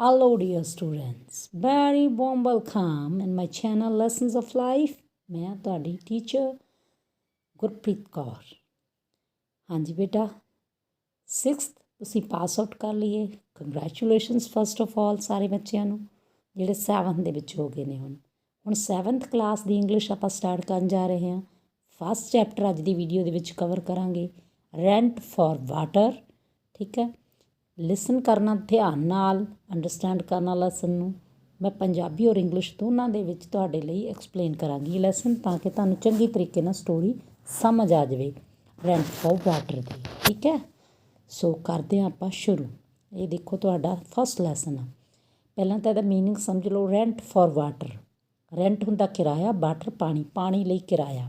Hello dear students, very warm welcome in my channel Lessons of Life। मैं ਤੁਹਾਡੀ teacher Gurpreet Kaur. ਹਾਂਜੀ ਬੇਟਾ 6th ਤੁਸੀਂ ਪਾਸ ਆਊਟ ਕਰ ਲਈਏ। ਕੰਗ੍ਰੈਚੁਲੇਸ਼ਨਸ ਫਸਟ ਆਫ ਆਲ ਸਾਰੇ ਬੱਚਿਆਂ ਨੂੰ ਜਿਹੜੇ 7th ਦੇ ਵਿੱਚ ਹੋ ਗਏ ਨੇ। ਹੁਣ 7th ਕਲਾਸ ਦੀ ਇੰਗਲਿਸ਼ ਆਪਾਂ ਸਟਾਰਟ ਕਰਨ ਜਾ ਰਹੇ ਹਾਂ। ਫਸਟ ਚੈਪਟਰ ਅੱਜ ਦੀ ਵੀਡੀਓ ਦੇ ਵਿੱਚ ਕਵਰ ਕਰਾਂਗੇ, ਰੈਂਟ ਫॉर ਵਾਟਰ। ਠੀਕ ਹੈ, ਲਿਸਨ ਕਰਨਾ ਧਿਆਨ ਨਾਲ, ਅੰਡਰਸਟੈਂਡ ਕਰਨਾ ਲੈਸਨ ਨੂੰ। ਮੈਂ ਪੰਜਾਬੀ ਔਰ ਇੰਗਲਿਸ਼ ਦੋਨਾਂ ਦੇ ਵਿੱਚ ਤੁਹਾਡੇ ਲਈ ਐਕਸਪਲੇਨ ਕਰਾਂਗੀ ਲੈਸਨ, ਤਾਂ ਕਿ ਤੁਹਾਨੂੰ ਚੰਗੀ ਤਰੀਕੇ ਨਾਲ ਸਟੋਰੀ ਸਮਝ ਆ ਜਾਵੇ ਰੈਂਟ ਫॉर ਵਾਟਰ ਦੀ। ਠੀਕ ਹੈ, ਸੋ ਕਰਦੇ ਹਾਂ ਆਪਾਂ ਸ਼ੁਰੂ। ਇਹ ਦੇਖੋ ਤੁਹਾਡਾ ਫਸਟ ਲੈਸਨ ਆ। ਪਹਿਲਾਂ ਤਾਂ ਇਹਦਾ ਮੀਨਿੰਗ ਸਮਝ ਲਓ। ਰੈਂਟ ਫॉर ਵਾਟਰ, ਰੈਂਟ ਹੁੰਦਾ ਕਿਰਾਇਆ, ਵਾਟਰ ਪਾਣੀ, ਪਾਣੀ ਲਈ ਕਿਰਾਇਆ।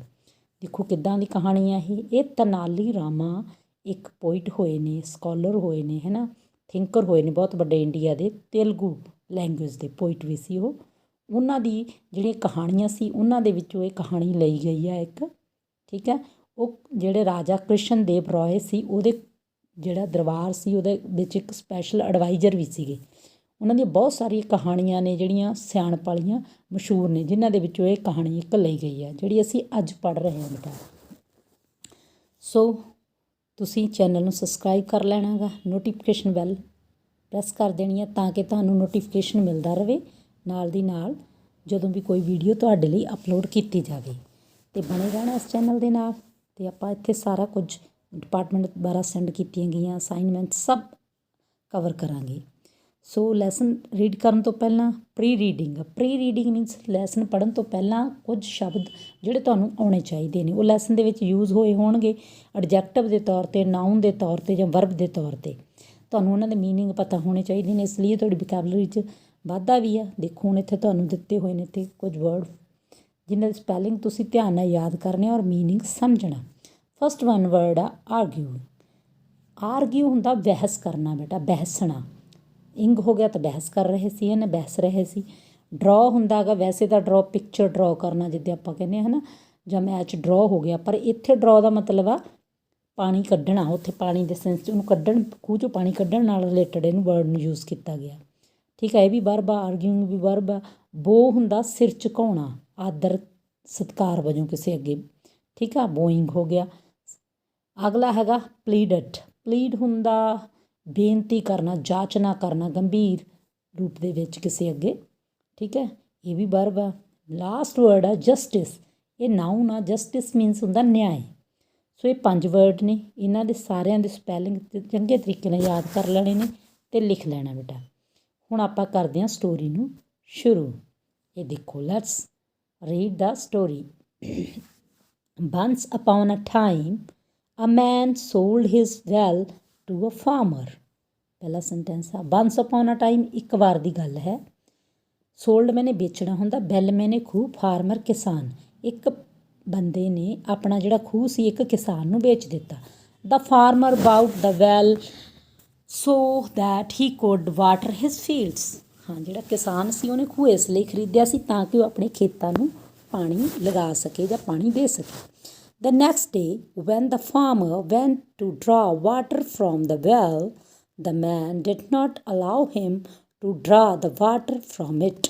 ਦੇਖੋ ਕਿੱਦਾਂ ਦੀ ਕਹਾਣੀ ਆ ਇਹ ਤਨਾਲੀ ਰਾਮਾ ਇੱਕ ਪੋਇਟ ਹੋਏ ਨੇ, ਸਕੋਲਰ ਹੋਏ ਨੇ, ਹੈ ਨਾ, ਥਿੰਕਰ ਹੋਏ ਨੇ, ਬਹੁਤ ਵੱਡੇ ਇੰਡੀਆ ਦੇ, ਤੇਲਗੂ ਲੈਂਗੁਏਜ ਦੇ ਪੋਇਟ ਵੀ ਸੀ ਉਹ। ਉਹਨਾਂ ਦੀ ਜਿਹੜੀਆਂ ਕਹਾਣੀਆਂ ਸੀ ਉਹਨਾਂ ਦੇ ਵਿੱਚੋਂ ਇਹ ਕਹਾਣੀ ਲਈ ਗਈ ਆ ਇੱਕ। ਠੀਕ ਹੈ, ਉਹ ਜਿਹੜੇ ਰਾਜਾ ਕ੍ਰਿਸ਼ਨ ਦੇਵ ਰਾਏ ਸੀ ਉਹਦੇ ਜਿਹੜਾ ਦਰਬਾਰ ਸੀ ਉਹਦੇ ਵਿੱਚ ਇੱਕ ਸਪੈਸ਼ਲ ਐਡਵਾਈਜ਼ਰ ਵੀ ਸੀਗੇ। ਉਹਨਾਂ ਦੀਆਂ ਬਹੁਤ ਸਾਰੀਆਂ ਕਹਾਣੀਆਂ ਨੇ ਜਿਹੜੀਆਂ ਸਿਆਣਪ ਵਾਲੀਆਂ ਮਸ਼ਹੂਰ ਨੇ, ਜਿਨ੍ਹਾਂ ਦੇ ਵਿੱਚੋਂ ਇਹ ਕਹਾਣੀ ਇੱਕ ਲਈ ਗਈ ਆ ਜਿਹੜੀ ਅਸੀਂ ਅੱਜ ਪੜ੍ਹ ਰਹੇ ਹਾਂ ਬੇਟਾ। ਸੋ ਤੁਸੀਂ ਚੈਨਲ ਨੂੰ ਸਬਸਕ੍ਰਾਈਬ ਕਰ ਲੈਣਾ ਗਾ, ਨੋਟੀਫਿਕੇਸ਼ਨ ਬੈਲ ਪ੍ਰੈਸ ਕਰ ਦੇਣੀ ਹੈ ਤਾਂ ਕਿ ਤੁਹਾਨੂੰ ਨੋਟੀਫਿਕੇਸ਼ਨ ਮਿਲਦਾ ਰਹੇ ਨਾਲ ਦੀ ਨਾਲ ਜਦੋਂ ਵੀ ਕੋਈ ਵੀਡੀਓ ਤੁਹਾਡੇ ਲਈ ਅਪਲੋਡ ਕੀਤੀ ਜਾਵੇ। ਅਤੇ ਬਣੇ ਰਹਿਣਾ ਇਸ ਚੈਨਲ ਦੇ ਨਾਲ। ਅਤੇ ਆਪਾਂ ਇੱਥੇ ਸਾਰਾ ਕੁਝ ਡਿਪਾਰਟਮੈਂਟ ਦੁਆਰਾ ਸੈਂਡ ਕੀਤੀਆਂ ਗਈਆਂ ਅਸਾਈਨਮੈਂਟ ਸਭ ਕਵਰ ਕਰਾਂਗੇ। ਸੋ ਲੈਸਨ ਰੀਡ ਕਰਨ ਤੋਂ ਪਹਿਲਾਂ ਪ੍ਰੀ ਰੀਡਿੰਗ ਮੀਨਸ ਲੈਸਨ ਪੜ੍ਹਨ ਤੋਂ ਪਹਿਲਾਂ ਕੁਝ ਸ਼ਬਦ ਜਿਹੜੇ ਤੁਹਾਨੂੰ ਆਉਣੇ ਚਾਹੀਦੇ ਨੇ, ਉਹ ਲੈਸਨ ਦੇ ਵਿੱਚ ਯੂਜ਼ ਹੋਏ ਹੋਣਗੇ ਐਡਜੈਕਟਿਵ ਦੇ ਤੌਰ 'ਤੇ, ਨਾਊਨ ਦੇ ਤੌਰ 'ਤੇ ਜਾਂ ਵਰਬ ਦੇ ਤੌਰ 'ਤੇ। ਤੁਹਾਨੂੰ ਉਹਨਾਂ ਦੇ ਮੀਨਿੰਗ ਪਤਾ ਹੋਣੇ ਚਾਹੀਦੇ ਨੇ, ਇਸ ਲਈ ਤੁਹਾਡੀ ਵੋਕੈਬਲਰੀ 'ਚ ਵਾਧਾ ਵੀ ਆ। ਦੇਖੋ ਹੁਣ ਇੱਥੇ ਤੁਹਾਨੂੰ ਦਿੱਤੇ ਹੋਏ ਨੇ ਇੱਥੇ ਕੁਝ ਵਰਡ ਜਿਨ੍ਹਾਂ ਦੀ ਸਪੈਲਿੰਗ ਤੁਸੀਂ ਧਿਆਨ ਨਾਲ ਯਾਦ ਕਰਨੇ ਔਰ ਮੀਨਿੰਗ ਸਮਝਣਾ। ਫਸਟ ਵਨ ਵਰਡ ਆ ਆਰਗਿਊ। ਆਰਗਿਊ ਹੁੰਦਾ ਬਹਿਸ ਕਰਨਾ ਬੇਟਾ, ਬਹਿਸਣਾ। ਇੰਗ ਹੋ ਗਿਆ ਤਾਂ ਬਹਿਸ ਕਰ ਰਹੇ ਸੀ, ਇਹਨੇ ਬਹਿਸ ਰਹੇ ਸੀ। ਡਰੋ ਹੁੰਦਾ ਹੈਗਾ, ਵੈਸੇ ਤਾਂ ਡਰੋ ਪਿਕਚਰ ਡਰੋ ਕਰਨਾ ਜਿੱਦਾਂ ਆਪਾਂ ਕਹਿੰਦੇ ਹਾਂ, ਹੈ ਨਾ, ਜਾਂ ਮੈਚ ਡਰੋ ਹੋ ਗਿਆ, ਪਰ ਇੱਥੇ ਡਰੋ ਦਾ ਮਤਲਬ ਆ ਪਾਣੀ ਕੱਢਣਾ। ਉੱਥੇ ਪਾਣੀ ਦੇ ਸੈਂਸ 'ਚ ਉਹਨੂੰ ਕੱਢਣ, ਖੂਹ 'ਚੋਂ ਪਾਣੀ ਕੱਢਣ ਨਾਲ ਰਿਲੇਟਡ ਇਹਨੂੰ ਵਰਡ ਨੂੰ ਯੂਜ਼ ਕੀਤਾ ਗਿਆ। ਠੀਕ ਹੈ, ਇਹ ਵੀ ਵਰਬ ਆ, ਆਰਗਿਊਇੰਗ ਵੀ ਵਰਬ ਆ। ਬੋ ਹੁੰਦਾ ਸਿਰ ਝੁਕਾਉਣਾ, ਆਦਰ ਸਤਿਕਾਰ ਵਜੋਂ ਕਿਸੇ ਅੱਗੇ। ਠੀਕ ਆ, ਬੋਇੰਗ ਹੋ ਗਿਆ। ਅਗਲਾ ਹੈਗਾ ਪਲੀਡ ਹੁੰਦਾ ਬੇਨਤੀ ਕਰਨਾ, ਜਾਚਨਾ ਕਰਨਾ ਗੰਭੀਰ ਰੂਪ ਦੇ ਵਿੱਚ ਕਿਸੇ ਅੱਗੇ। ਠੀਕ ਹੈ, ਇਹ ਵੀ ਵਰਬ ਆ। ਲਾਸਟ ਵਰਡ ਆ ਜਸਟਿਸ, ਇਹ ਨਾਊਨ ਆ। ਜਸਟਿਸ ਮੀਨਸ ਹੁੰਦਾ ਨਿਆਂ। ਸੋ ਇਹ 5 ਵਰਡ ਨੇ, ਇਹਨਾਂ ਦੇ ਸਾਰਿਆਂ ਦੇ ਸਪੈਲਿੰਗ ਚੰਗੇ ਤਰੀਕੇ ਨਾਲ ਯਾਦ ਕਰ ਲੈਣੇ ਨੇ ਅਤੇ ਲਿਖ ਲੈਣਾ ਬੇਟਾ। ਹੁਣ ਆਪਾਂ ਕਰਦੇ ਹਾਂ ਸਟੋਰੀ ਨੂੰ ਸ਼ੁਰੂ। ਇਹ ਦੇਖੋ, let's read the story. Once upon a time a man sold his well to a farmer. ਪਹਿਲਾ ਸੈਂਟੈਂਸ ਆ, ਵੰਸ ਅਪੋਨ ਅ ਟਾਈਮ ਇੱਕ ਵਾਰ ਦੀ ਗੱਲ ਹੈ। ਸੋਲਡ ਮੈਨੇ ਵੇਚਣਾ ਹੁੰਦਾ, ਵੈਲ ਮੈਨੇ ਖੂਹ, ਫਾਰਮਰ ਕਿਸਾਨ। ਇੱਕ ਬੰਦੇ ਨੇ ਆਪਣਾ ਜਿਹੜਾ ਖੂਹ ਸੀ ਇੱਕ ਕਿਸਾਨ ਨੂੰ ਵੇਚ ਦਿੱਤਾ। The farmer bought the well so that he could water his fields. ਹਾਂ, ਜਿਹੜਾ ਕਿਸਾਨ ਸੀ ਉਹਨੇ ਖੂਹ ਇਸ ਲਈ ਖਰੀਦਿਆ ਸੀ ਤਾਂ ਕਿ ਉਹ ਆਪਣੇ ਖੇਤਾਂ ਨੂੰ ਪਾਣੀ ਲਗਾ ਸਕੇ ਜਾਂ ਪਾਣੀ ਦੇ ਸਕੇ। The next day when the farmer went to draw water from the well the man did not allow him to draw the water from it.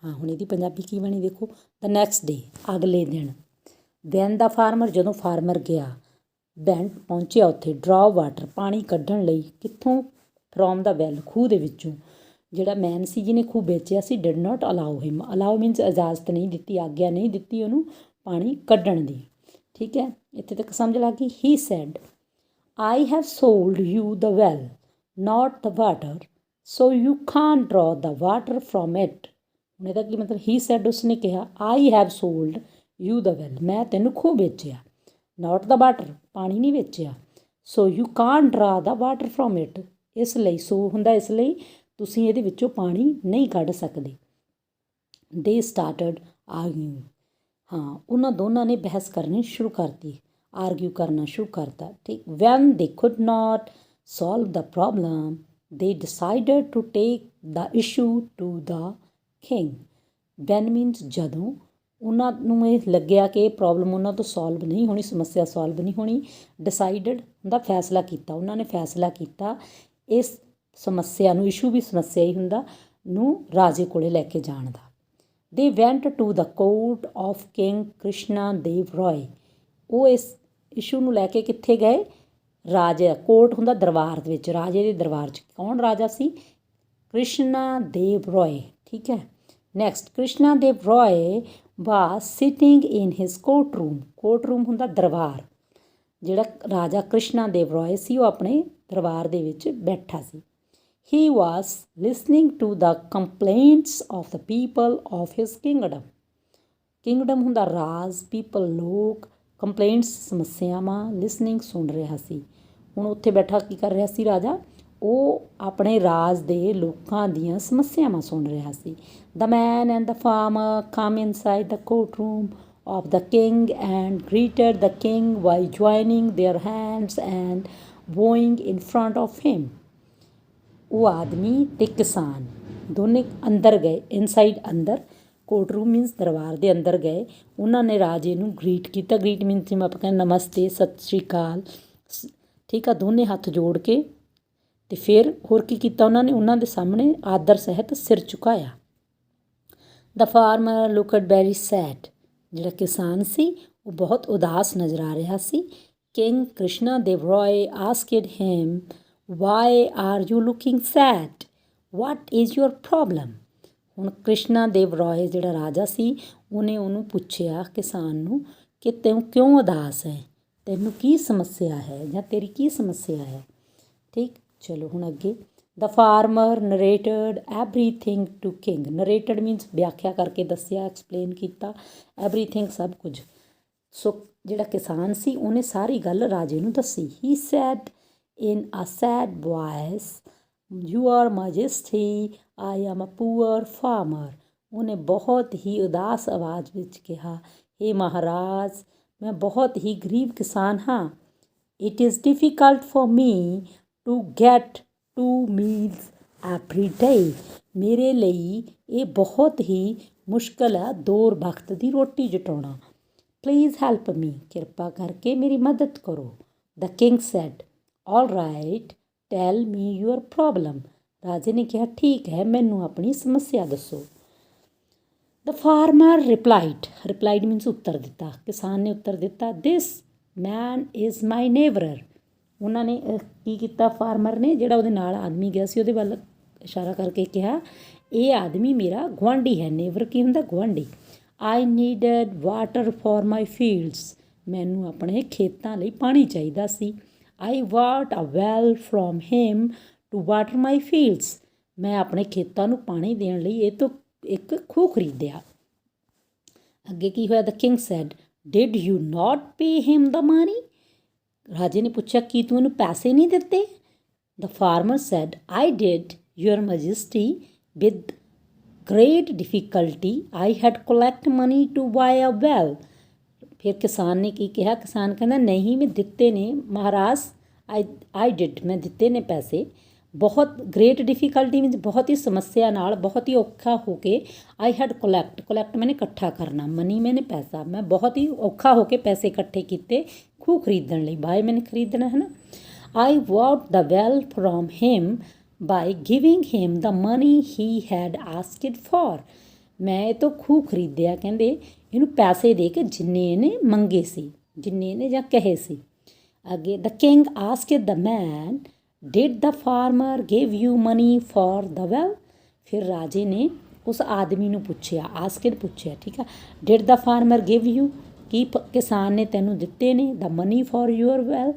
ਹਾਂ, ਹੁਣ ਇਹਦੀ ਪੰਜਾਬੀ ਕੀ ਬਣੀ ਦੇਖੋ। ਦ ਨੈਕਸਟ ਡੇ ਅਗਲੇ ਦਿਨ, ਵੈਨ ਦਾ ਫਾਰਮਰ ਜਦੋਂ ਫਾਰਮਰ ਗਿਆ, ਵੈਂਟ ਪਹੁੰਚਿਆ ਉੱਥੇ, ਡਰਾ ਵਾਟਰ ਪਾਣੀ ਕੱਢਣ ਲਈ, ਕਿੱਥੋਂ, ਫਰੋਮ ਦਾ ਵੈਲ ਖੂਹ ਦੇ ਵਿੱਚੋਂ। ਜਿਹੜਾ ਮੈਨ ਸੀ ਜਿਹਨੇ ਖੂਹ ਵੇਚਿਆ ਸੀ, did not allow him, allow means ਇਜਾਜ਼ਤ ਨਹੀਂ ਦਿੱਤੀ, ਆਗਿਆ ਨਹੀਂ ਦਿੱਤੀ ਉਹਨੂੰ ਪਾਣੀ ਕੱਢਣ ਦੀ। ਠੀਕ ਹੈ, ਇੱਥੇ ਤੱਕ ਸਮਝ ਲੱਗ ਗਈ। He said I have sold you the well not the water so you can't draw the water from it. ਹੁਣ ਇਹਦਾ ਕੀ ਮਤਲਬ, ਹੀ ਸੈਡ ਉਸਨੇ ਕਿਹਾ, I have sold you the well ਮੈਂ ਤੈਨੂੰ ਖੂਹ ਵੇਚਿਆ, ਨਾਟ ਦਾ ਵਾਟਰ ਪਾਣੀ ਨਹੀਂ ਵੇਚਿਆ, ਸੋ ਯੂ ਕਾਂਟ ਡਰਾ ਦਾ ਵਾਟਰ ਫਰੋਮ ਇਟ ਇਸ ਲਈ, ਸੋ ਹੁੰਦਾ ਇਸ ਲਈ ਤੁਸੀਂ ਇਹਦੇ ਵਿੱਚੋਂ ਪਾਣੀ ਨਹੀਂ ਕੱਢ ਸਕਦੇ। ਦੇ ਸਟਾਰਟਡ ਆਰਗਿਊਇੰਗ। ਹਾਂ, ਉਹਨਾਂ ਦੋਨਾਂ ਨੇ ਬਹਿਸ ਕਰਨੀ ਸ਼ੁਰੂ ਕਰਤੀ, ਆਰਗਿਊ ਕਰਨਾ ਸ਼ੁਰੂ ਕਰਤਾ। ਠੀਕ, when they could not solve the problem they decided to take the issue to the king. When means ਜਦੋਂ ਉਹਨਾਂ ਨੂੰ ਇਹ ਲੱਗਿਆ ਕਿ ਇਹ ਪ੍ਰੋਬਲਮ ਉਹਨਾਂ ਤੋਂ ਸੋਲਵ ਨਹੀਂ ਹੋਣੀ, ਸਮੱਸਿਆ ਸੋਲਵ ਨਹੀਂ ਹੋਣੀ। ਡਿਸਾਈਡਡ ਹੁੰਦਾ ਫੈਸਲਾ ਕੀਤਾ, ਉਹਨਾਂ ਨੇ ਫੈਸਲਾ ਕੀਤਾ ਇਸ ਸਮੱਸਿਆ ਨੂੰ, ਇਸ਼ੂ ਵੀ ਸਮੱਸਿਆ ਹੀ ਹੁੰਦਾ, ਨੂੰ ਰਾਜੇ ਕੋਲੇ ਲੈ ਕੇ ਜਾਣ ਦਾ। They went to the court of king Krishna Dev Roy. ਉਹ ਇਸ ਇਸ਼ੂ ਨੂੰ ਲੈ ਕੇ ਕਿੱਥੇ ਗਏ? ਰਾਜਾ, ਕੋਰਟ ਹੁੰਦਾ ਦਰਬਾਰ ਦੇ ਵਿੱਚ, ਰਾਜੇ ਦੇ ਦਰਬਾਰ 'ਚ। ਕੌਣ ਰਾਜਾ ਸੀ? ਕ੍ਰਿਸ਼ਨਾ ਦੇਵ ਰॉय, ਠੀਕ ਹੈ। Next, Krishna Dev Roy was sitting in his courtroom. Courtroom ਹੁੰਦਾ ਦਰਬਾਰ। ਜਿਹੜਾ ਰਾਜਾ ਕ੍ਰਿਸ਼ਨਾ ਦੇਵ ਰॉय ਸੀ ਉਹ ਆਪਣੇ ਦਰਬਾਰ ਦੇ ਵਿੱਚ ਬੈਠਾ ਸੀ। He was listening to the complaints of the people of his kingdom. Kingdom ਹੁੰਦਾ ਰਾਜ, people ਲੋਕ, complaints ਸਮੱਸਿਆਵਾਂ, listening ਸੁਣ ਰਿਹਾ ਸੀ। ਹੁਣ ਉੱਥੇ ਬੈਠਾ ਕੀ ਕਰ ਰਿਹਾ ਸੀ ਰਾਜਾ? ਉਹ ਆਪਣੇ ਰਾਜ ਦੇ ਲੋਕਾਂ ਦੀਆਂ ਸਮੱਸਿਆਵਾਂ ਸੁਣ ਰਿਹਾ ਸੀ। The man and the farmer come inside the courtroom of the king and greeted the king by joining their hands and bowing in front of him. ਉਹ ਆਦਮੀ ਤੇ ਕਿਸਾਨ ਦੋਨੇ ਅੰਦਰ ਗਏ, ਇਨਸਾਈਡ ਅੰਦਰ, ਕੋਰਟ ਰੂਮ ਮੀਨਸ ਦਰਬਾਰ ਦੇ ਅੰਦਰ ਗਏ। ਉਹਨਾਂ ਨੇ ਰਾਜੇ ਨੂੰ ਗ੍ਰੀਟ ਕੀਤਾ। ਗ੍ਰੀਟ ਮੀਨਸ ਜਿਵੇਂ ਆਪਾਂ ਕਹਿੰਦੇ ਨਮਸਤੇ, ਸਤਿ ਸ਼੍ਰੀ ਅਕਾਲ, ਠੀਕ ਆ, ਦੋਨੇ ਹੱਥ ਜੋੜ ਕੇ। ਅਤੇ ਫਿਰ ਹੋਰ ਕੀ ਕੀਤਾ ਉਹਨਾਂ ਨੇ? ਉਹਨਾਂ ਦੇ ਸਾਹਮਣੇ ਆਦਰ ਸਹਿਤ ਸਿਰ ਝੁਕਾਇਆ। The farmer looked very sad. ਜਿਹੜਾ ਕਿਸਾਨ ਸੀ ਉਹ ਬਹੁਤ ਉਦਾਸ ਨਜ਼ਰ ਆ ਰਿਹਾ ਸੀ। King Krishna Dev Roy asked him, why are you looking sad, what is your problem. ਹੁਣ ਕ੍ਰਿਸ਼ਨਾ ਦੇਵ ਰॉय ਜਿਹੜਾ ਰਾਜਾ ਸੀ ਉਹਨੇ ਉਹਨੂੰ ਪੁੱਛਿਆ, ਕਿਸਾਨ ਨੂੰ, ਕਿ ਤੂੰ ਕਿਉਂ ਉਦਾਸ ਹੈ, ਤੈਨੂੰ ਕੀ ਸਮੱਸਿਆ ਹੈ ਜਾਂ ਤੇਰੀ ਕੀ ਸਮੱਸਿਆ ਹੈ। ਠੀਕ, ਚਲੋ ਹੁਣ ਅੱਗੇ। The farmer narrated everything to king. Narrated means ਵਿਆਖਿਆ ਕਰਕੇ ਦੱਸਿਆ, ਐਕਸਪਲੇਨ ਕੀਤਾ, ਐਵਰੀਥਿੰਗ ਸਭ ਕੁਝ। ਸੋ ਜਿਹੜਾ ਕਿਸਾਨ ਸੀ ਉਹਨੇ ਸਾਰੀ ਗੱਲ ਰਾਜੇ ਨੂੰ ਦੱਸੀ। ਹੀ sad in a sad voice, your majesty, I am a poor farmer. ਉਹਨੇ ਬਹੁਤ ਹੀ ਉਦਾਸ ਆਵਾਜ਼ ਵਿੱਚ ਕਿਹਾ, ਹੇ ਮਹਾਰਾਜ, ਮੈਂ ਬਹੁਤ ਹੀ ਗਰੀਬ ਕਿਸਾਨ ਹਾਂ। It is difficult for me to get 2 meals every day. ਮੇਰੇ ਲਈ ਇਹ ਬਹੁਤ ਹੀ ਮੁਸ਼ਕਲ ਹੈ 2 ਵਕਤ ਦੀ ਰੋਟੀ ਜਟਾਉਣਾ। Please help me. ਕਿਰਪਾ ਕਰਕੇ ਮੇਰੀ ਮਦਦ ਕਰੋ। The king said, all right, tell me your problem. ਰਾਜੇ ਨੇ ਕਿਹਾ, ਠੀਕ ਹੈ, ਮੈਨੂੰ ਆਪਣੀ ਸਮੱਸਿਆ ਦੱਸੋ। The farmer replied means ਉੱਤਰ ਦਿੱਤਾ। ਕਿਸਾਨ ਨੇ ਉੱਤਰ ਦਿੱਤਾ, this man is my neighbor. ਉਹਨਾਂ ਨੇ ਕੀ ਕੀਤਾ? ਫਾਰਮਰ ਨੇ, ਜਿਹੜਾ ਉਹਦੇ ਨਾਲ ਆਦਮੀ ਗਿਆ ਸੀ ਉਹਦੇ ਵੱਲ ਇਸ਼ਾਰਾ ਕਰਕੇ ਕਿਹਾ, ਇਹ ਆਦਮੀ ਮੇਰਾ ਗੁਆਂਢੀ ਹੈ। ਨੇਬਰ ਕੀ ਹੁੰਦਾ? ਗੁਆਂਢੀ। I needed water for my fields. ਮੈਨੂੰ ਆਪਣੇ ਖੇਤਾਂ ਲਈ ਪਾਣੀ ਚਾਹੀਦਾ ਸੀ। I bought a well from him to water my fields. ਮੈਂ ਆਪਣੇ ਖੇਤਾਂ ਨੂੰ ਪਾਣੀ ਦੇਣ ਲਈ ਇਹ ਤੋਂ ਇੱਕ ਖੂਹ ਖਰੀਦਿਆ। ਅੱਗੇ ਕੀ ਹੋਇਆ? The king said, did you not pay him the money? ਰਾਜੇ ਨੇ ਪੁੱਛਿਆ, ਕੀ ਤੂੰ ਇਹਨੂੰ ਪੈਸੇ ਨਹੀਂ ਦਿੱਤੇ? The farmer said, I did, your majesty, with great difficulty. I had collect money to buy a well. ਫਿਰ ਕਿਸਾਨ ਨੇ ਕੀ ਕਿਹਾ? ਕਿਸਾਨ ਕਹਿੰਦਾ, ਨਹੀਂ, ਮੈਂ ਦਿੱਤੇ ਨੇ ਮਹਾਰਾਜ। ਆਈ ਡਿਡ, ਮੈਂ ਦਿੱਤੇ ਨੇ ਪੈਸੇ। ਬਹੁਤ ਗ੍ਰੇਟ ਡਿਫੀਕਲਟੀ ਮੀਨਸ ਬਹੁਤ ਹੀ ਸਮੱਸਿਆ ਨਾਲ, ਬਹੁਤ ਹੀ ਔਖਾ ਹੋ ਕੇ। ਆਈ ਹੈਡ ਕੋਲੈਕਟ ਮੈਨੇ ਇਕੱਠਾ ਕਰਨਾ, ਮਨੀ ਮੈਨੇ ਪੈਸਾ। ਮੈਂ ਬਹੁਤ ਹੀ ਔਖਾ ਹੋ ਕੇ ਪੈਸੇ ਇਕੱਠੇ ਕੀਤੇ ਖੂਹ ਖਰੀਦਣ ਲਈ। ਬਾਏ ਮੈਨੇ ਖਰੀਦਣਾ ਹੈ ਨਾ। I bought the well from him by giving him the money he had asked for. ਮੈਂ ਇਹ ਤੋਂ ਖੂਹ ਖਰੀਦਿਆ, ਕਹਿੰਦੇ, ਇਹਨੂੰ ਪੈਸੇ ਦੇ ਕੇ ਜਿੰਨੇ ਇਹਨੇ ਮੰਗੇ ਸੀ, ਜਿੰਨੇ ਇਹਨੇ ਜਾਂ ਕਹੇ ਸੀ। ਅੱਗੇ, the king asked the man, did the farmer give you money for the well. ਫਿਰ ਰਾਜੇ ਨੇ ਉਸ ਆਦਮੀ ਨੂੰ ਪੁੱਛਿਆ, ਆਸਕਡ ਪੁੱਛਿਆ, ਠੀਕ ਆ। Did the farmer give you, ਕੀ ਕਿਸਾਨ ਨੇ ਤੈਨੂੰ ਦਿੱਤੇ ਨੇ? The money for your well,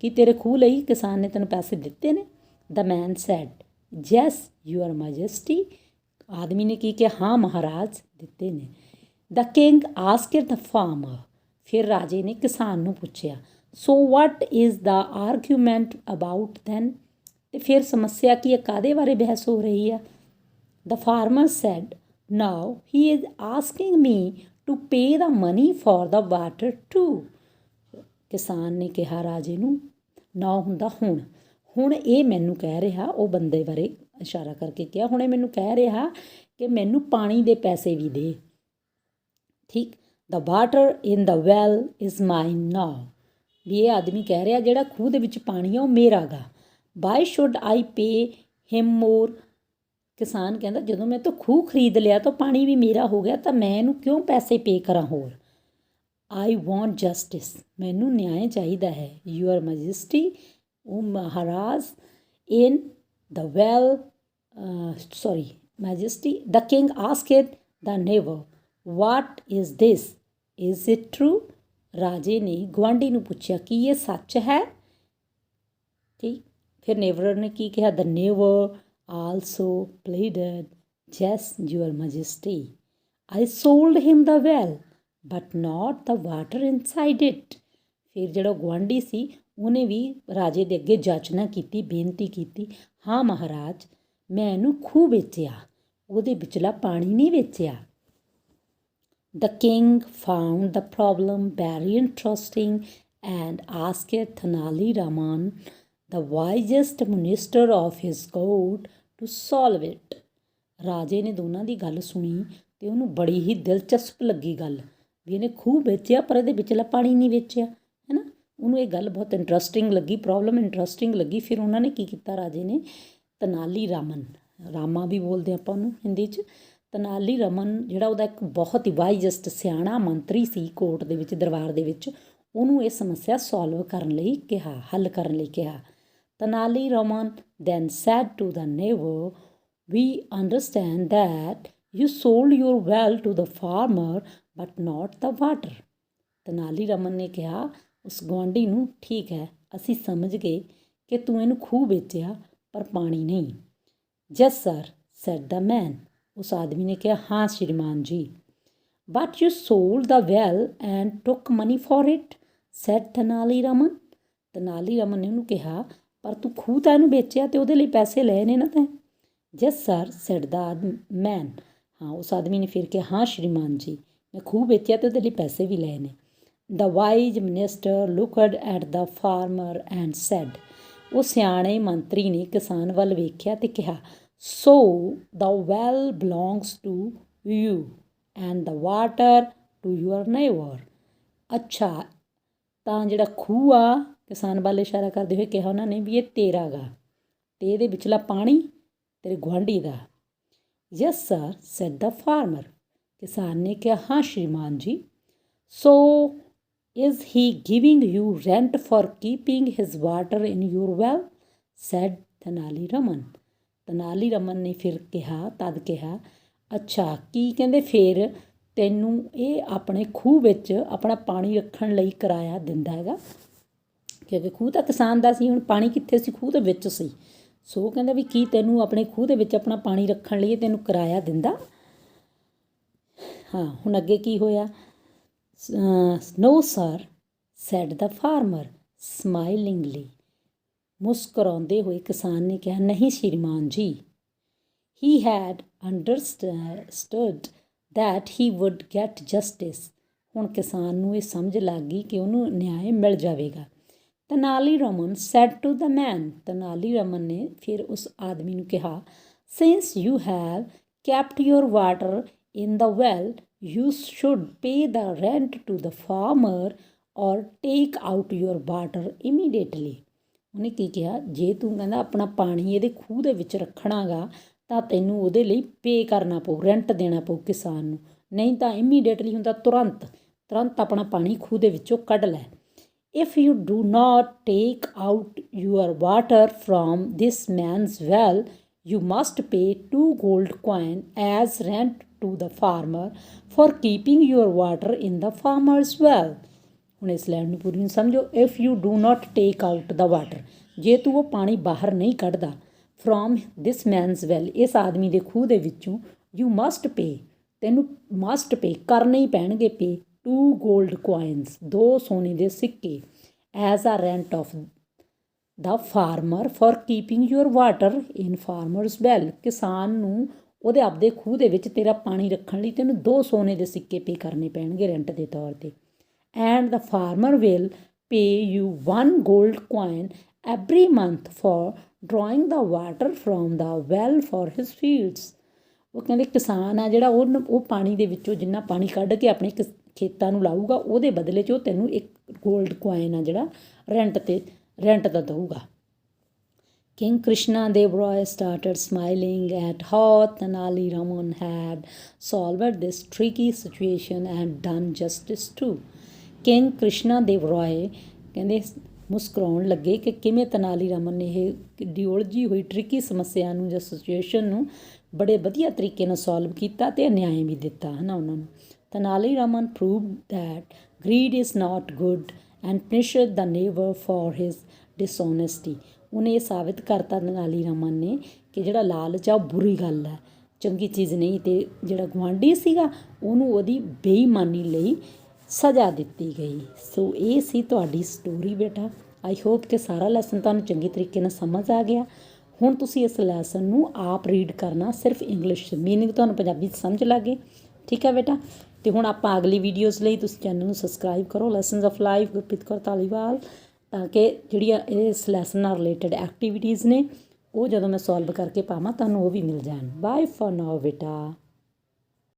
ਕੀ ਤੇਰੇ ਖੂਹ ਲਈ ਕਿਸਾਨ ਨੇ ਤੈਨੂੰ ਪੈਸੇ ਦਿੱਤੇ ਨੇ? The man said, yes your majesty. ਆਦਮੀ ਨੇ ਕੀ ਕਿਹਾ? ਹਾਂ ਮਹਾਰਾਜ, ਦਿੱਤੇ ਨੇ। The king asked the farmer, ਫਿਰ ਰਾਜੇ ਨੇ ਕਿਸਾਨ ਨੂੰ ਪੁੱਛਿਆ, so what is the argument about then. ਅਤੇ ਫਿਰ ਸਮੱਸਿਆ ਕੀ ਹੈ? ਕਾਹਦੇ ਬਾਰੇ ਬਹਿਸ ਹੋ ਰਹੀ ਆ? The farmer said, now he is asking me to pay the money for the water too. ਕਿਸਾਨ ਨੇ ਕਿਹਾ ਰਾਜੇ ਨੂੰ, ਨਾਓ ਹੁੰਦਾ ਹੁਣ, ਹੁਣ ਇਹ ਮੈਨੂੰ ਕਹਿ ਰਿਹਾ, ਉਹ ਬੰਦੇ ਬਾਰੇ ਇਸ਼ਾਰਾ ਕਰਕੇ ਕਿਹਾ, ਹੁਣ ਇਹ ਮੈਨੂੰ ਕਹਿ ਰਿਹਾ ਕਿ ਮੈਨੂੰ ਪਾਣੀ ਦੇ ਪੈਸੇ ਵੀ ਦੇ। ਠੀਕ, the water in the well is mine now. ਵੀ ਇਹ ਆਦਮੀ ਕਹਿ ਰਿਹਾ ਜਿਹੜਾ ਖੂਹ ਦੇ ਵਿੱਚ ਪਾਣੀ ਆ ਉਹ ਮੇਰਾ ਗਾ। ਬਾਈ ਸ਼ੁੱਡ ਆਈ ਪੇ ਹਿਮ ਮੋਰ। ਕਿਸਾਨ ਕਹਿੰਦਾ ਜਦੋਂ ਮੈਂ ਤਾਂ ਖੂਹ ਖਰੀਦ ਲਿਆ ਤਾਂ ਪਾਣੀ ਵੀ ਮੇਰਾ ਹੋ ਗਿਆ ਤਾਂ ਮੈਂ ਇਹਨੂੰ ਕਿਉਂ ਪੈਸੇ ਪੇ ਕਰਾਂ ਹੋਰ। ਆਈ ਵਾਂਟ ਜਸਟਿਸ, ਮੈਨੂੰ ਨਿਆਂ ਚਾਹੀਦਾ ਹੈ। ਯੂਅਰ ਮੈਜੈਸਟੀ, ਉਹ ਮਹਾਰਾਜ, ਇਨ the well Majesty, the king asked the neighbor, what is this? Is it true? ਰਾਜੇ ਨੇ ਗੁਆਂਢੀ ਨੂੰ ਪੁੱਛਿਆ ਕਿ ਇਹ ਸੱਚ ਹੈ। ਠੀਕ, ਫਿਰ ਨੇਬਰ ਨੇ ਕੀ ਕਿਹਾ? The neighbor also pleaded, yes, your majesty, I sold him the well, but not the water inside it. ਫਿਰ ਜਿਹੜਾ ਗੁਆਂਢੀ ਸੀ ਉਹਨੇ ਵੀ ਰਾਜੇ ਦੇ ਅੱਗੇ ਜਾਚਨਾ ਕੀਤੀ, ਬੇਨਤੀ ਕੀਤੀ, ਹਾਂ ਮਹਾਰਾਜ, ਮੈਂ ਇਹਨੂੰ ਖੂਹ ਵੇਚਿਆ, ਉਹਦੇ ਵਿਚਲਾ ਪਾਣੀ ਨਹੀਂ ਵੇਚਿਆ। The king found the problem very interesting and asked Tenali Raman, the wisest minister of his court, to solve it. ਰਾਜੇ ਨੇ ਦੋਨਾਂ ਦੀ ਗੱਲ ਸੁਣੀ ਤੇ ਉਹਨੂੰ ਬੜੀ ਹੀ ਦਿਲਚਸਪ ਲੱਗੀ ਗੱਲ, ਵੀ ਇਹਨੇ ਖੂਹ ਵੇਚਿਆ ਪਰ ਇਹਦੇ ਵਿਚਲਾ ਪਾਣੀ ਨਹੀਂ ਵੇਚਿਆ, ਹੈ ਨਾ। ਉਹਨੂੰ ਇਹ ਗੱਲ ਬਹੁਤ ਇੰਟਰਸਟਿੰਗ ਲੱਗੀ, ਪ੍ਰੋਬਲਮ ਇੰਟਰਸਟਿੰਗ ਲੱਗੀ। ਫਿਰ ਉਹਨਾਂ ਨੇ ਕੀ ਕੀਤਾ, ਰਾਜੇ ਨੇ ਤਨਾਲੀ ਰਾਮਨ, ਰਾਮਾ ਵੀ ਬੋਲਦੇ ਆਪਾਂ ਉਹਨੂੰ ਹਿੰਦੀ 'ਚ, ਤਨਾਲੀ ਰਮਨ ਜਿਹੜਾ ਉਹਦਾ ਇੱਕ ਬਹੁਤ ਹੀ ਵਾਈਜੈਸਟ ਸਿਆਣਾ ਮੰਤਰੀ ਸੀ ਕੋਰਟ ਦੇ ਵਿੱਚ, ਦਰਬਾਰ ਦੇ ਵਿੱਚ, ਉਹਨੂੰ ਇਹ ਸਮੱਸਿਆ ਸੋਲਵ ਕਰਨ ਲਈ ਕਿਹਾ, ਹੱਲ ਕਰਨ ਲਈ ਕਿਹਾ। Tenali Raman then said to the neighbour, we understand that you sold your well to the farmer but not the water. Tenali Raman ਨੇ ਕਿਹਾ ਉਸ ਗੁਆਂਢੀ ਨੂੰ, ਠੀਕ ਹੈ, ਅਸੀਂ ਸਮਝ ਗਏ ਕਿ ਤੂੰ ਇਹਨੂੰ ਖੂਹ ਵੇਚਿਆ ਪਰ ਪਾਣੀ ਨਹੀਂ। ਜਸ ਸਰ, ਸੈਡ ਦ ਮੈਨ, ਉਸ ਆਦਮੀ ਨੇ ਕਿਹਾ, ਹਾਂ ਸ਼੍ਰੀਮਾਨ ਜੀ। But you sold the well and took money for it, said Tenali Raman. Tenali Raman ਨੇ ਉਹਨੂੰ ਕਿਹਾ, ਪਰ ਤੂੰ ਖੂਹ ਤਾਂ ਇਹਨੂੰ ਵੇਚਿਆ ਅਤੇ ਉਹਦੇ ਲਈ ਪੈਸੇ ਲਏ ਨੇ ਨਾ ਤੈਂ। ਜਸ ਸਰ, ਸੈਡ ਦ ਮੈਨ, ਹਾਂ ਉਸ ਆਦਮੀ ਨੇ ਫਿਰ ਕਿਹਾ, ਹਾਂ ਸ਼੍ਰੀਮਾਨ ਜੀ, ਮੈਂ ਖੂਹ ਵੇਚਿਆ ਅਤੇ ਉਹਦੇ ਲਈ ਪੈਸੇ ਵੀ ਲਏ ਨੇ। The wise minister looked at the farmer and said, ਉਹ ਸਿਆਣੇ ਮੰਤਰੀ ਨੇ ਕਿਸਾਨ ਵੱਲ ਵੇਖਿਆ ਅਤੇ ਕਿਹਾ, so the well belongs to you and the water to your neighbour. ਅੱਛਾ, ਤਾਂ ਜਿਹੜਾ ਖੂਹ ਆ, ਕਿਸਾਨ ਵੱਲ ਇਸ਼ਾਰਾ ਕਰਦੇ ਹੋਏ ਕਿਹਾ ਉਹਨਾਂ ਨੇ, ਵੀ ਇਹ ਤੇਰਾ ਗਾ ਅਤੇ ਇਹਦੇ ਵਿਚਲਾ ਪਾਣੀ ਤੇਰੇ ਗੁਆਂਢੀ ਦਾ। ਯਸ ਸਰ, ਸੈਡ ਦ ਫਾਰਮਰ, ਕਿਸਾਨ ਨੇ ਕਿਹਾ, ਹਾਂ ਸ਼੍ਰੀਮਾਨ ਜੀ। ਸੋ is he giving you rent for keeping his water in your well? said Tenali Raman. ਤਨਾਲੀ Raman ਨੇ ਫਿਰ ਕਿਹਾ, ਤਦ ਕਿਹਾ, ਅੱਛਾ ਕੀ ਕਹਿੰਦੇ, ਫਿਰ ਤੈਨੂੰ ਇਹ ਆਪਣੇ ਖੂਹ ਵਿੱਚ ਆਪਣਾ ਪਾਣੀ ਰੱਖਣ ਲਈ ਕਿਰਾਇਆ ਦਿੰਦਾ ਹੈਗਾ, ਕਿਉਂਕਿ ਖੂਹ ਤਾਂ ਕਿਸਾਨ ਦਾ ਸੀ, ਹੁਣ ਪਾਣੀ ਕਿੱਥੇ ਸੀ, ਖੂਹ ਦੇ ਵਿੱਚ ਸੀ। ਸੋ ਕਹਿੰਦਾ ਵੀ ਕੀ ਤੈਨੂੰ ਆਪਣੇ ਖੂਹ ਦੇ ਵਿੱਚ ਆਪਣਾ ਪਾਣੀ ਰੱਖਣ ਲਈ ਤੈਨੂੰ ਕਿਰਾਇਆ ਦਿੰਦਾ। ਹਾਂ, ਹੁਣ ਅੱਗੇ ਕੀ ਹੋਇਆ। No sir, said the farmer smilingly. ਮੁਸਕਰਾਉਂਦੇ ਹੋਏ ਕਿਸਾਨ ਨੇ ਕਿਹਾ, ਨਹੀਂ ਸ਼੍ਰੀਮਾਨ ਜੀ। He had understood that he would get justice. ਹੁਣ ਕਿਸਾਨ ਨੂੰ ਇਹ ਸਮਝ ਲੱਗ ਗਈ ਕਿ ਉਹਨੂੰ ਨਿਆਂ ਮਿਲ ਜਾਵੇਗਾ। ਤਨਾਲੀ Raman said to the man, ਤਨਾਲੀ Raman ਨੇ ਫਿਰ ਉਸ ਆਦਮੀ ਨੂੰ ਕਿਹਾ, since you have kept your water in the well, you should pay the rent to the farmer or take out your water immediately. ਉਹਨੇ ਕੀ ਕਿਹਾ, ਜੇ ਤੂੰ ਕਹਿੰਦਾ ਆਪਣਾ ਪਾਣੀ ਇਹਦੇ ਖੂਹ ਦੇ ਵਿੱਚ ਰੱਖਣਾ ਗਾ ਤਾਂ ਤੈਨੂੰ ਉਹਦੇ ਲਈ ਪੇ ਕਰਨਾ ਪਊ, ਰੈਂਟ ਦੇਣਾ ਪਊ ਕਿਸਾਨ ਨੂੰ, ਨਹੀਂ ਤਾਂ ਇਮੀਡੀਏਟਲੀ ਹੁੰਦਾ ਤੁਰੰਤ ਆਪਣਾ ਪਾਣੀ ਖੂਹ ਦੇ ਵਿੱਚੋਂ ਕੱਢ ਲੈ। If you do not take out your water from this man's well, you must pay 2 gold coins as rent to the farmer for keeping your water in the farmer's well. ਹੁਣ ਇਸ ਲਾਈਨ ਨੂੰ ਪੂਰੀ ਨੂੰ ਸਮਝੋ। If you do not take out the water, ਜੇ ਤੂੰ ਉਹ ਪਾਣੀ ਬਾਹਰ ਨਹੀਂ ਕੱਢਦਾ, from this man's well, ਇਸ ਆਦਮੀ ਦੇ ਖੂਹ ਦੇ ਵਿੱਚੋਂ, you must pay, ਤੈਨੂੰ must pay ਕਰਨੇ ਹੀ ਪੈਣਗੇ pay, 2 gold coins, 2 ਸੋਨੇ ਦੇ ਸਿੱਕੇ, as a rent of the farmer for keeping your water in farmer's well. ਕਿਸਾਨ ਨੂੰ ਉਹਦੇ ਆਪਦੇ ਖੂਹ ਦੇ ਵਿੱਚ ਤੇਰਾ ਪਾਣੀ ਰੱਖਣ ਲਈ ਤੈਨੂੰ 2 ਸੋਨੇ ਦੇ ਸਿੱਕੇ ਪੇ ਕਰਨੇ ਪੈਣਗੇ ਰੈਂਟ ਦੇ ਤੌਰ 'ਤੇ। And the farmer will pay you 1 gold coin every month for drawing the water from the well for his fields. ਉਹ ਕਹਿੰਦੇ ਕਿਸਾਨ ਆ ਜਿਹੜਾ ਉਹ ਪਾਣੀ ਦੇ ਵਿੱਚੋਂ ਜਿੰਨਾ ਪਾਣੀ ਕੱਢ ਕੇ ਆਪਣੇ ਖੇਤਾਂ ਨੂੰ ਲਾਊਗਾ, ਉਹਦੇ ਬਦਲੇ 'ਚ ਉਹ ਤੈਨੂੰ 1 ਗੋਲਡ ਕੁਆਇਨ ਆ ਜਿਹੜਾ ਰੈਂਟ ਦਾ ਦਊਗਾ। King Krishna Dev Roy started smiling at how Tenali Raman had solved this tricky situation and done justice too. King Krishna Dev Roy ਕਹਿੰਦੇ ਮੁਸਕਰਾਉਣ ਲੱਗੇ ਕਿ ਕਿਵੇਂ ਤਨਾਲੀ ਰਾਮਨ ਨੇ ਇਹ ਕਿੱਡੀ ਉਲਝੀ ਹੋਈ ਟ੍ਰਿਕੀ ਸਮੱਸਿਆ ਨੂੰ ਜਾਂ ਸਿਚੁਏਸ਼ਨ ਨੂੰ ਬੜੇ ਵਧੀਆ ਤਰੀਕੇ ਨਾਲ ਸੋਲਵ ਕੀਤਾ ਅਤੇ ਨਿਆਂ ਵੀ ਦਿੱਤਾ ਹੈ ਨਾ ਉਹਨਾਂ ਨੂੰ। Tenali Raman proved that greed is not good and punished the neighbour for his dishonesty. ਉਹਨੇ ਇਹ ਸਾਬਿਤ ਕਰਤਾ ਤਨਾਲੀ ਰਾਮਨ ਨੇ ਕਿ ਜਿਹੜਾ ਲਾਲਚ ਆ ਉਹ ਬੁਰੀ ਗੱਲ ਹੈ, ਚੰਗੀ ਚੀਜ਼ ਨਹੀਂ, ਅਤੇ ਜਿਹੜਾ ਗੁਆਂਢੀ ਸੀਗਾ ਉਹਨੂੰ ਉਹਦੀ ਬੇਈਮਾਨੀ ਲਈ ਸਜ਼ਾ ਦਿੱਤੀ ਗਈ। ਸੋ ਇਹ ਸੀ ਤੁਹਾਡੀ ਸਟੋਰੀ ਬੇਟਾ। ਆਈ ਹੋਪ ਕਿ ਸਾਰਾ ਲੈਸਨ ਤੁਹਾਨੂੰ ਚੰਗੇ ਤਰੀਕੇ ਨਾਲ ਸਮਝ ਆ ਗਿਆ। ਹੁਣ ਤੁਸੀਂ ਇਸ ਲੈਸਨ ਨੂੰ ਆਪ ਰੀਡ ਕਰਨਾ, ਸਿਰਫ ਇੰਗਲਿਸ਼ ਮੀਨਿੰਗ ਤੁਹਾਨੂੰ ਪੰਜਾਬੀ 'ਚ ਸਮਝ ਲੱਗ ਗਏ, ਠੀਕ ਹੈ ਬੇਟਾ। ਅਤੇ ਹੁਣ ਆਪਾਂ ਅਗਲੀ ਵੀਡੀਓਜ਼ ਲਈ ਤੁਸੀਂ ਚੈਨਲ ਨੂੰ ਸਬਸਕ੍ਰਾਈਬ ਕਰੋ, lessons of life Gurpreet Kaur Dhaliwal, ਤਾਂ ਕਿ ਜਿਹੜੀਆਂ ਇਸ ਲੈਸਨ ਨਾਲ ਰਿਲੇਟਡ ਐਕਟੀਵਿਟੀਜ਼ ਨੇ ਉਹ ਜਦੋਂ ਮੈਂ ਸੋਲਵ ਕਰਕੇ ਪਾਵਾਂ ਤੁਹਾਨੂੰ ਉਹ ਵੀ ਮਿਲ ਜਾਣ। ਬਾਏ ਫॉर ਨਾਓ ਬੇਟਾ।